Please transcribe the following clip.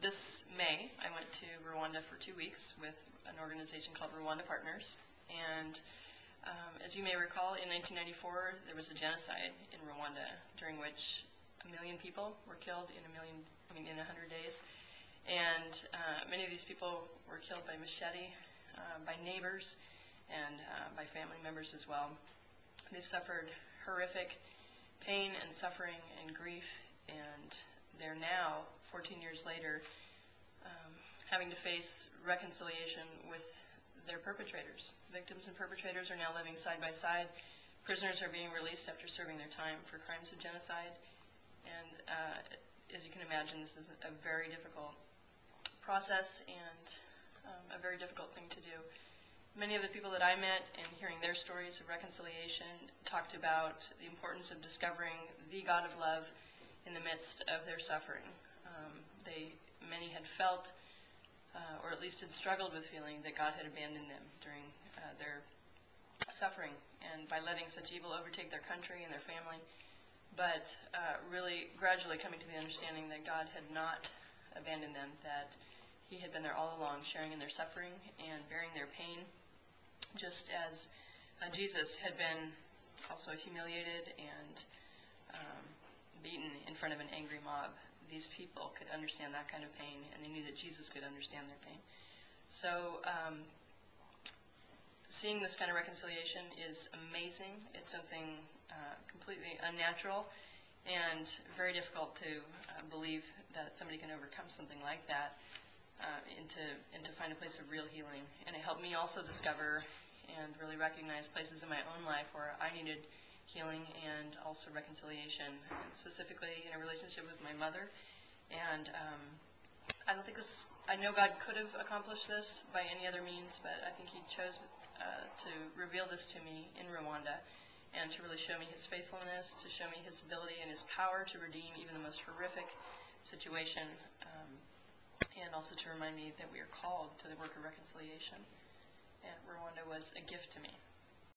This May, I went to Rwanda for 2 weeks with an organization called Rwanda Partners. And as you may recall, in 1994, there was a genocide in Rwanda during which 1 million people were killed in 100 days. And many of these people were killed by machete, by neighbors, and by family members as well. They've suffered horrific pain and suffering and grief, and they're now, 14 years later, having to face reconciliation with their perpetrators. Victims and perpetrators are now living side by side. Prisoners are being released after serving their time for crimes of genocide. And as you can imagine, this is a very difficult process and a very difficult thing to do. Many of the people that I met and hearing their stories of reconciliation talked about the importance of discovering the God of love in the midst of their suffering. Many had felt, or at least had struggled with feeling, that God had abandoned them during their suffering and by letting such evil overtake their country and their family, but really gradually coming to the understanding that God had not abandoned them, that He had been there all along, sharing in their suffering and bearing their pain, just as Jesus had been also humiliated and beaten in front of an angry mob. These people could understand that kind of pain, and they knew that Jesus could understand their pain. So seeing this kind of reconciliation is amazing. It's something completely unnatural and very difficult to believe that somebody can overcome something like that and to find a place of real healing. And it helped me also discover and really recognize places in my own life where I needed healing and also reconciliation, and specifically in a relationship with my mother. And I know God could have accomplished this by any other means, but I think He chose to reveal this to me in Rwanda and to really show me His faithfulness, to show me His ability and His power to redeem even the most horrific situation, and also to remind me that we are called to the work of reconciliation. And Rwanda was a gift to me.